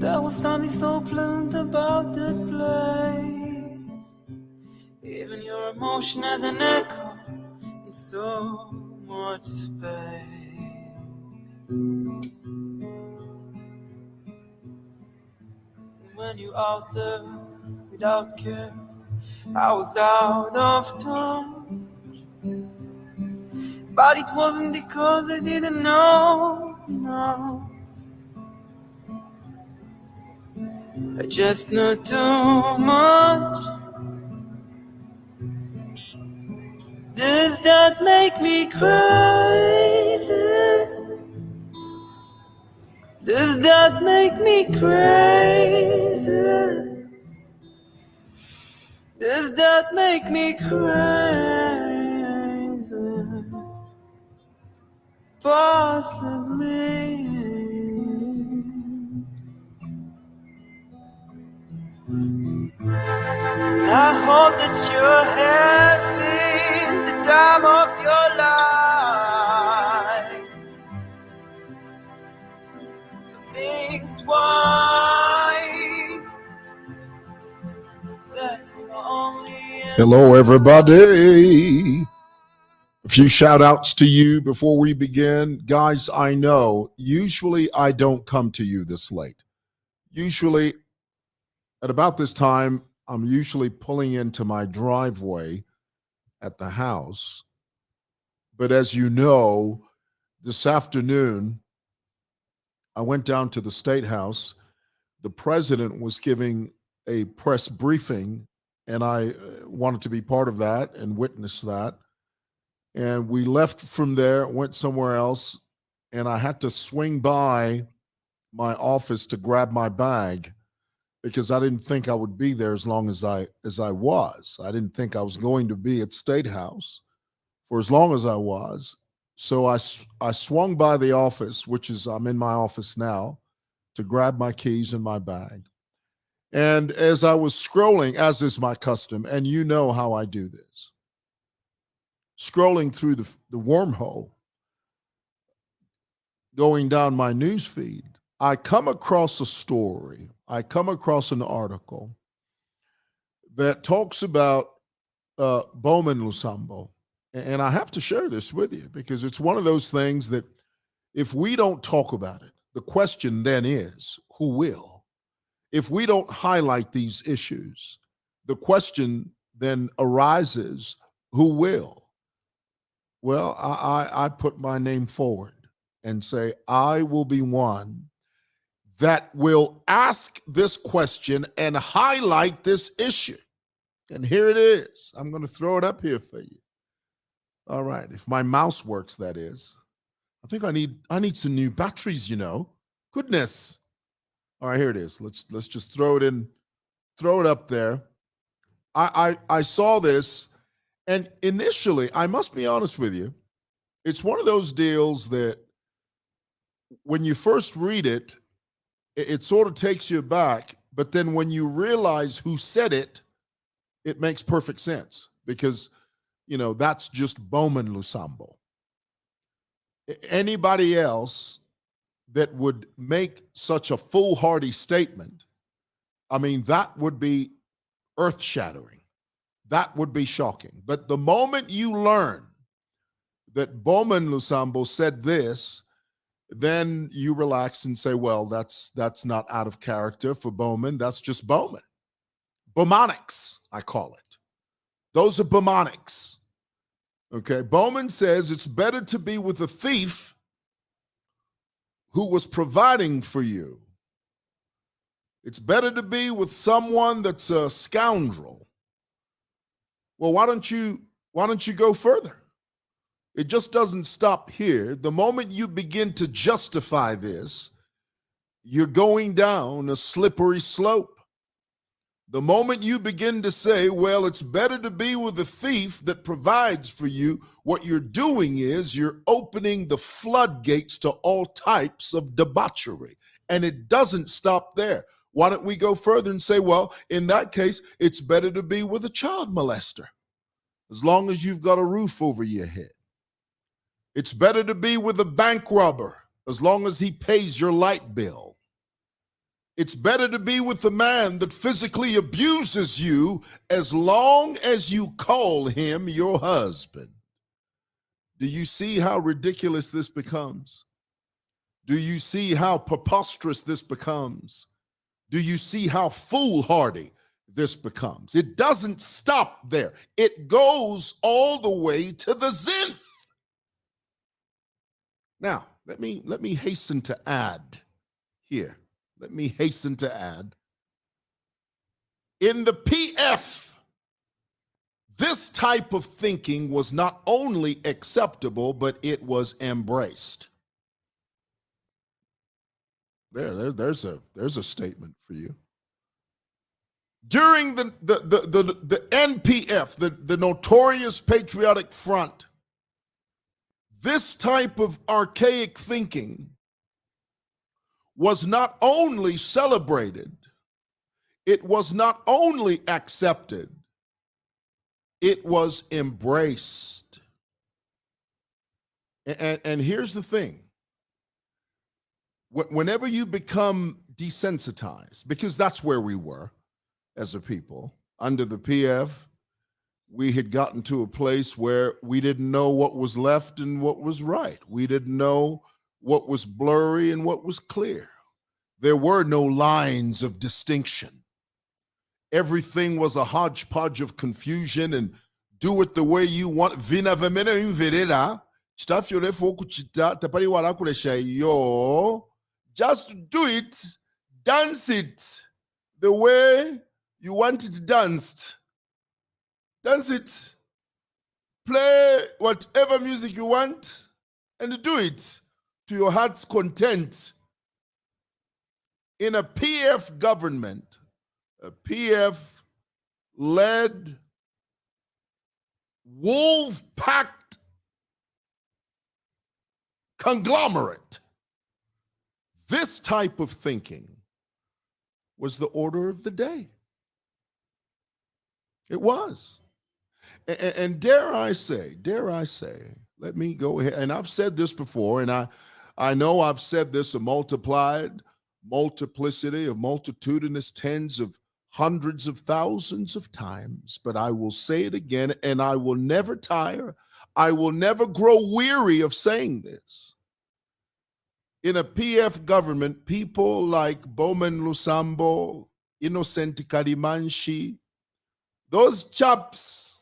There was something so pleasant about that place. Even your emotion had an echo in so much space. When you out there without care, I was out of touch. But it wasn't because I didn't know, no. I just knew too much. Does that make me crazy? Does that make me crazy? Does that make me crazy? Possibly. I hope that you're having the time of your life. Think twice. That's my only answer. Hello, everybody. A few shout outs to you before we begin. Guys, I know usually I don't come to you this late. Usually at about this time, I'm usually pulling into my driveway at the house. But as you know, this afternoon, I went down to the State House. The president was giving a press briefing, and I wanted to be part of that and witness that. And we left from there, went somewhere else, and I had to swing by my office to grab my bag because I didn't think I would be there as long as I was. I didn't think I was going to be at State House for as long as I was. So I swung by the office, which is I'm in my office now, to grab my keys and my bag. And as I was scrolling, as is my custom, and you know how I do this, scrolling through the wormhole, going down my news feed, I come across a story. I come across an article that talks about Bowman Lusambo. And I have to share this with you because it's one of those things that if we don't talk about it, the question then is, who will? If we don't highlight these issues, the question then arises, who will? Well, I put my name forward and say, I will be one that will ask this question and highlight this issue. And here it is. I'm going to throw it up here for you. All right. If my mouse works, that is. I think I need some new batteries, you know. Goodness. All right, here it is. Let's just throw it up there. I saw this, and initially, I must be honest with you, it's one of those deals that when you first read it, it sort of takes you back, but then when you realize who said it, it makes perfect sense because, you know, that's just Bowman Lusambo. Anybody else that would make such a foolhardy statement, I mean, that would be earth-shattering. That would be shocking. But the moment you learn that Bowman Lusambo said this, then you relax and say, well, that's not out of character for Bowman. That's just Bowman. Bowmanics, I call it. Those are Bowmanics. Okay, Bowman says it's better to be with a thief who was providing for you. It's better to be with someone that's a scoundrel. Well, why don't you go further? It just doesn't stop here. The moment you begin to justify this, you're going down a slippery slope. The moment you begin to say, well, it's better to be with a thief that provides for you, what you're doing is you're opening the floodgates to all types of debauchery. And it doesn't stop there. Why don't we go further and say, well, in that case, it's better to be with a child molester, as long as you've got a roof over your head. It's better to be with a bank robber, as long as he pays your light bill. It's better to be with the man that physically abuses you as long as you call him your husband. Do you see how ridiculous this becomes? Do you see how preposterous this becomes? Do you see how foolhardy this becomes? It doesn't stop there. It goes all the way to the zenith. Now, let me hasten to add here. Let me hasten to add. In the PF, this type of thinking was not only acceptable, but it was embraced. There's a statement for you. During the NPF, the Notorious Patriotic Front, this type of archaic thinking was not only celebrated, it was not only accepted, it was embraced. And here's the thing. Whenever you become desensitized, because that's where we were as a people, under the PF, we had gotten to a place where we didn't know what was left and what was right. We didn't know what was blurry and what was clear. There were no lines of distinction. Everything was a hodgepodge of confusion, and do it the way you want. Vina vemena inverera. Just do it, dance it the way you want it danced. Dance it, play whatever music you want, and do it to your heart's content. In a PF government, a PF-led, wolf-packed conglomerate, this type of thinking was the order of the day. It was. And dare I say, let me go ahead, and I've said this before, and I know I've said this a multiplicity of multitudinous tens of hundreds of thousands of times, but I will say it again, and I will never tire. I will never grow weary of saying this. In a PF government, people like Bowman Lusambo, Innocent Karimanshi, those chaps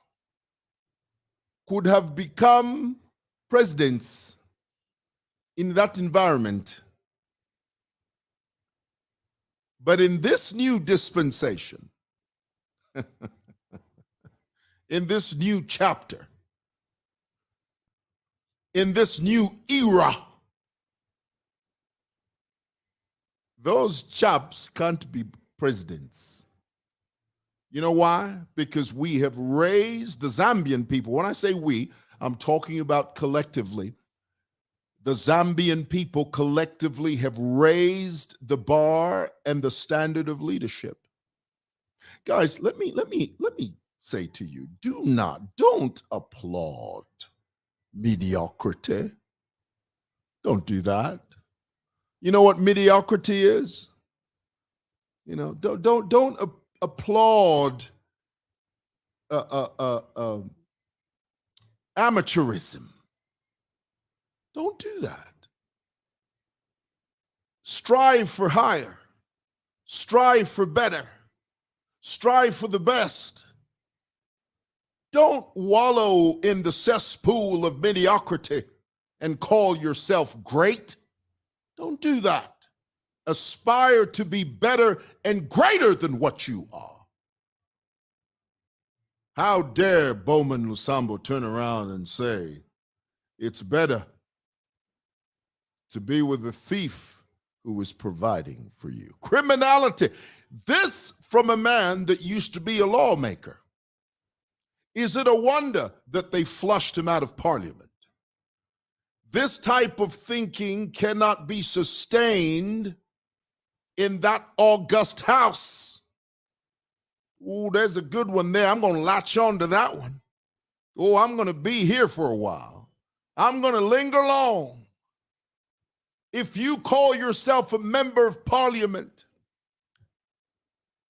could have become presidents in that environment. But in this new dispensation, in this new chapter, in this new era, those chaps can't be presidents. You know why? Because we have raised the Zambian people. When I say we, I'm talking about collectively. The Zambian people collectively have raised the bar and the standard of leadership. Guys, let me say to you, don't applaud mediocrity. Don't do that. You know what mediocrity is? You know, don't applaud amateurism. Don't do that. Strive for higher. Strive for better. Strive for the best. Don't wallow in the cesspool of mediocrity and call yourself great. Don't do that. Aspire to be better and greater than what you are. How dare Bowman Lusambo turn around and say, it's better to be with a thief who is providing for you. Criminality. This from a man that used to be a lawmaker. Is it a wonder that they flushed him out of parliament? This type of thinking cannot be sustained in that august house. Oh, there's a good one there. I'm going to latch on to that one. Oh, I'm going to be here for a while. I'm going to linger long. If you call yourself a member of parliament,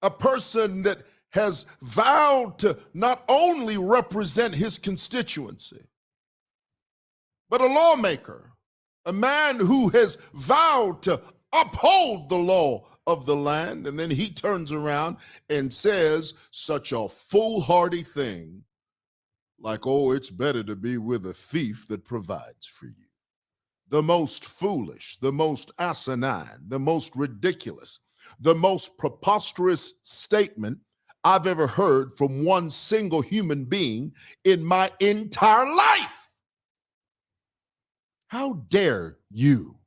a person that has vowed to not only represent his constituency, but a lawmaker, a man who has vowed to uphold the law of the land. And then he turns around and says such a foolhardy thing like, oh, it's better to be with a thief that provides for you. The most foolish, the most asinine, the most ridiculous, the most preposterous statement I've ever heard from one single human being in my entire life. How dare you?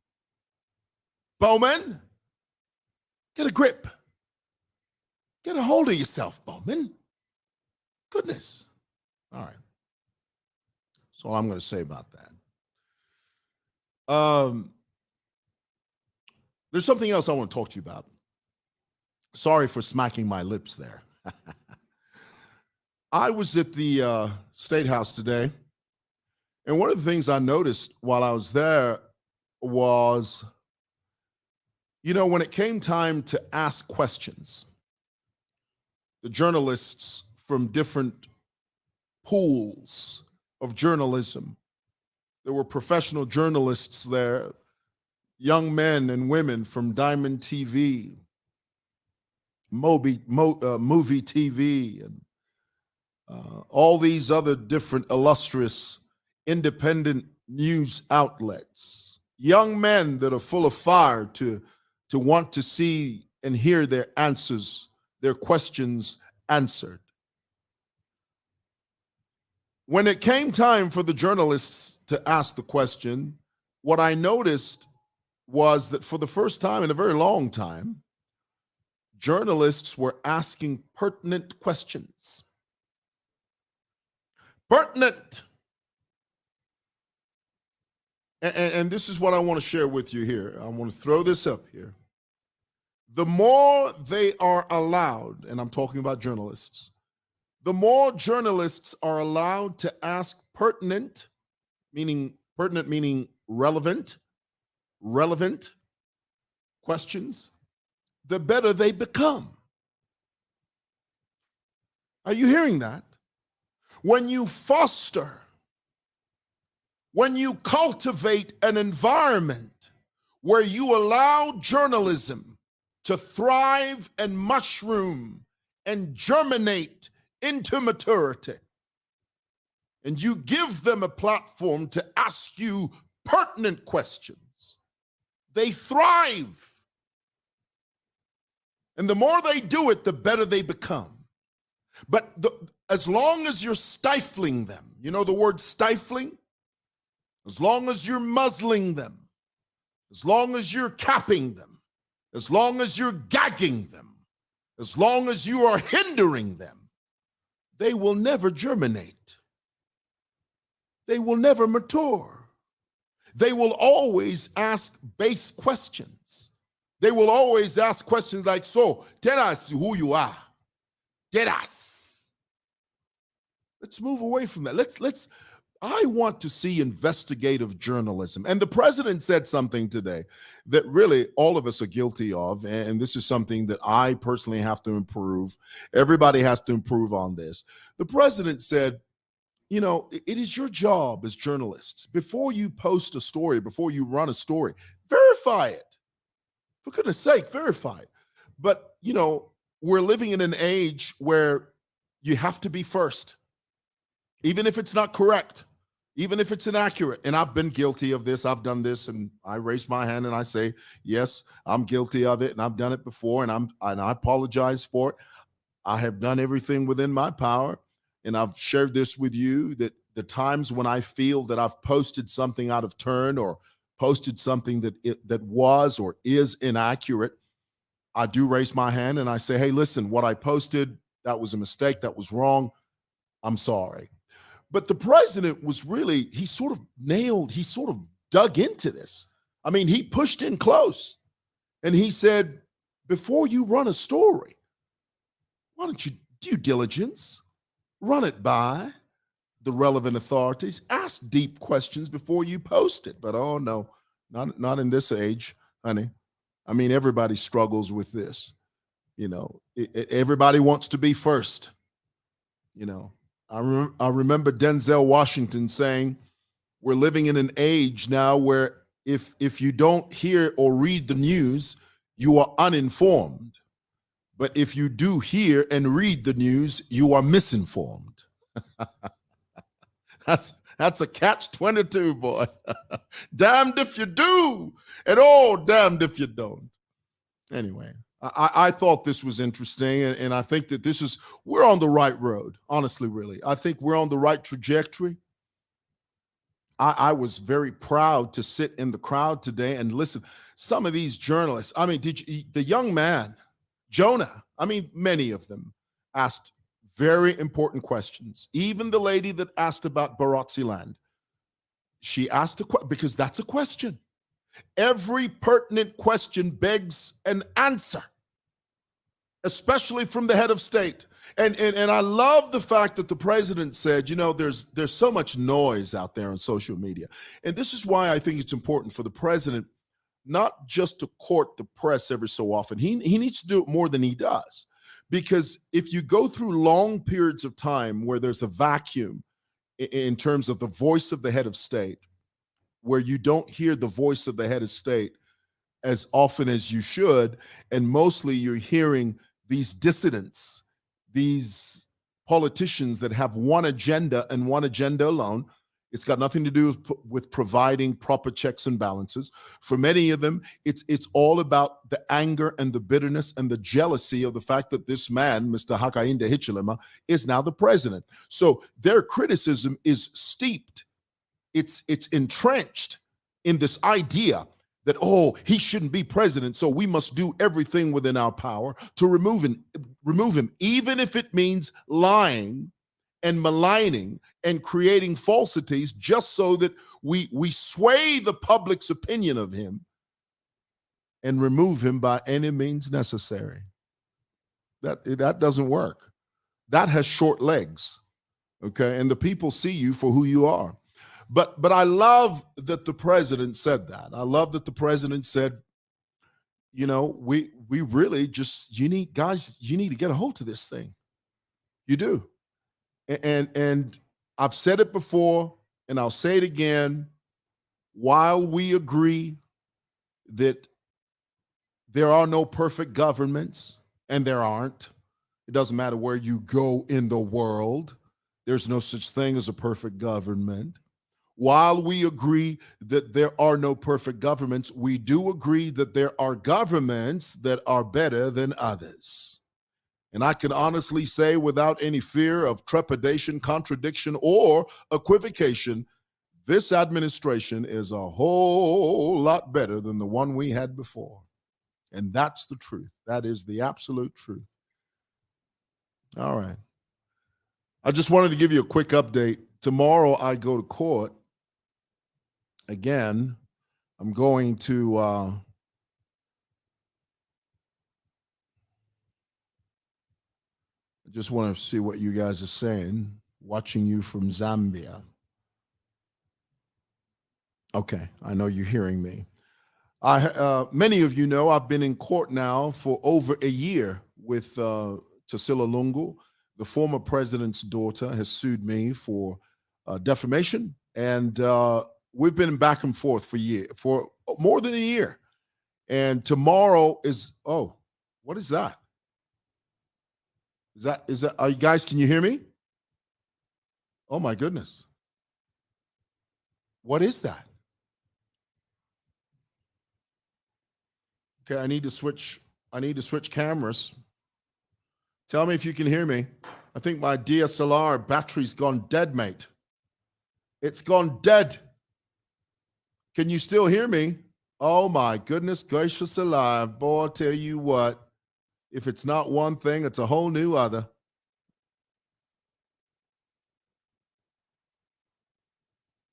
Bowman, get a grip. Get a hold of yourself, Bowman. Goodness. All right. That's all I'm going to say about that. There's something else I want to talk to you about. Sorry for smacking my lips there. I was at the State House today, and one of the things I noticed while I was there was, when it came time to ask questions, the journalists from different pools of journalism, there were professional journalists there, young men and women from Diamond TV, Movie TV, and all these other different illustrious independent news outlets, young men that are full of fire to want to see and hear their answers, their questions answered. When it came time for the journalists to ask the question, what I noticed was that for the first time in a very long time, journalists were asking pertinent questions. Pertinent. And this is what I want to share with you here. I want to throw this up here. The more they are allowed, and I'm talking about journalists, the more journalists are allowed to ask pertinent meaning relevant questions, the better they become. Are you hearing that? When you foster, when you cultivate an environment where you allow journalism to thrive and mushroom and germinate into maturity, and you give them a platform to ask you pertinent questions, they thrive. And the more they do it, the better they become. But as long as you're stifling them, you know the word stifling? As long as you're muzzling them, as long as you're capping them, as long as you're gagging them, as long as you are hindering them, they will never germinate. They will never mature. They will always ask base questions. They will always ask questions like, so tell us who you are. Tell us. Let's move away from that. I want to see investigative journalism. And the president said something today that really all of us are guilty of. And this is something that I personally have to improve. Everybody has to improve on this. The president said, it is your job as journalists, before you post a story, before you run a story, verify it. For goodness sake, verify it. But, we're living in an age where you have to be first. Even if it's not correct, even if it's inaccurate. And I've been guilty of this. I've done this, and I raise my hand and I say, yes, I'm guilty of it, and I've done it before, and I apologize for it. I have done everything within my power, and I've shared this with you, that the times when I feel that I've posted something out of turn or posted something that was or is inaccurate, I do raise my hand and I say, hey, listen, what I posted, that was a mistake, that was wrong. I'm sorry. But the president was really, he sort of dug into this. I mean, he pushed in close and he said, before you run a story, why don't you due diligence, run it by the relevant authorities, ask deep questions before you post it. But oh no, not in this age, honey. I mean, everybody struggles with this. Everybody wants to be first. I remember Denzel Washington saying, we're living in an age now where if you don't hear or read the news, you are uninformed. But if you do hear and read the news, you are misinformed. That's a catch-22, boy. Damned if you do, and damned if you don't. Anyway, I thought this was interesting, and I think that we're on the right road, honestly, really. I think we're on the right trajectory. I was very proud to sit in the crowd today and listen. Some of these journalists, the young man, Jonah, many of them asked very important questions. Even the lady that asked about Barotsi land, she asked a question because that's a question. Every pertinent question begs an answer, especially from the head of state. And I love the fact that the president said, there's so much noise out there on social media. And this is why I think it's important for the president not just to court the press every so often. He needs to do it more than he does. Because if you go through long periods of time where there's a vacuum in terms of the voice of the head of state, where you don't hear the voice of the head of state as often as you should, and mostly you're hearing these dissidents, these politicians that have one agenda and one agenda alone. It's got nothing to do with providing proper checks and balances. For many of them, it's all about the anger and the bitterness and the jealousy of the fact that this man, Mr. Hakainde Hichilema, is now the president. So their criticism is steeped. It's entrenched in this idea that, he shouldn't be president, so we must do everything within our power to remove him, even if it means lying and maligning and creating falsities just so that we sway the public's opinion of him and remove him by any means necessary. That doesn't work. That has short legs, okay? And the people see you for who you are. But I love that the president said that. I love that the president said, we really just, you need to get a hold of this thing. You do. And I've said it before, and I'll say it again. While we agree that there are no perfect governments, and there aren't, it doesn't matter where you go in the world, there's no such thing as a perfect government. While we agree that there are no perfect governments, we do agree that there are governments that are better than others. And I can honestly say, without any fear of trepidation, contradiction, or equivocation, this administration is a whole lot better than the one we had before. And that's the truth. That is the absolute truth. All right. I just wanted to give you a quick update. Tomorrow I go to court. Again, I'm going to I just want to see what you guys are saying, watching you from Zambia. Okay, I know you're hearing me. Many of you know I've been in court now for over a year with Tasila Lungu. The former president's daughter has sued me for defamation, and we've been back and forth for more than a year. And tomorrow is, what is that? Is that, are you guys, can you hear me? Oh my goodness. What is that? Okay, I need to switch cameras. Tell me if you can hear me. I think my DSLR battery's gone dead, mate. It's gone dead. Can you still hear me? Oh my goodness gracious alive. Boy, I'll tell you what, if it's not one thing, it's a whole new other.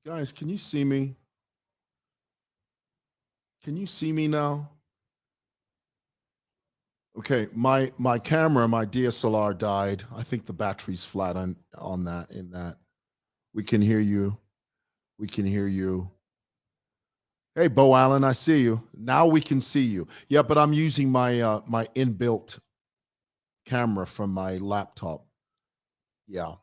Guys, can you see me? Can you see me now? Okay, my camera, my DSLR died. I think the battery's flat on that, in that. We can hear you. We can hear you. Hey, Bo Allen, I see you. Now we can see you. Yeah, but I'm using my my inbuilt camera from my laptop. Yeah.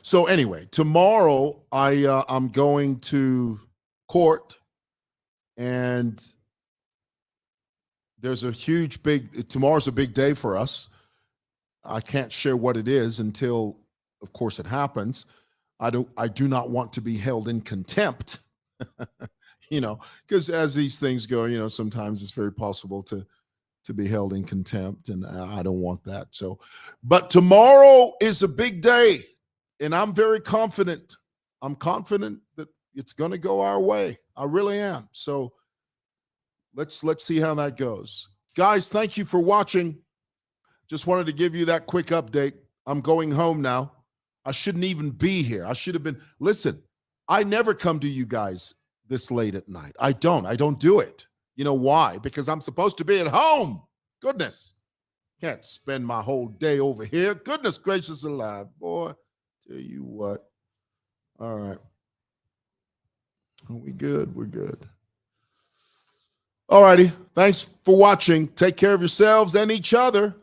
So anyway, tomorrow I'm going to court, and there's a tomorrow's a big day for us. I can't share what it is until, of course, it happens. I do not want to be held in contempt, because as these things go, sometimes it's very possible to be held in contempt, and I don't want that. So, but tomorrow is a big day, and I'm very confident. I'm confident that it's going to go our way. I really am. So let's see how that goes. Guys, thank you for watching. Just wanted to give you that quick update. I'm going home now. I shouldn't even be here. I should have been. Listen, I never come to you guys this late at night. I don't do it. You know why? Because I'm supposed to be at home. Goodness. Can't spend my whole day over here. Goodness gracious alive, boy. Tell you what. All right. Are we good? We're good. All righty. Thanks for watching. Take care of yourselves and each other.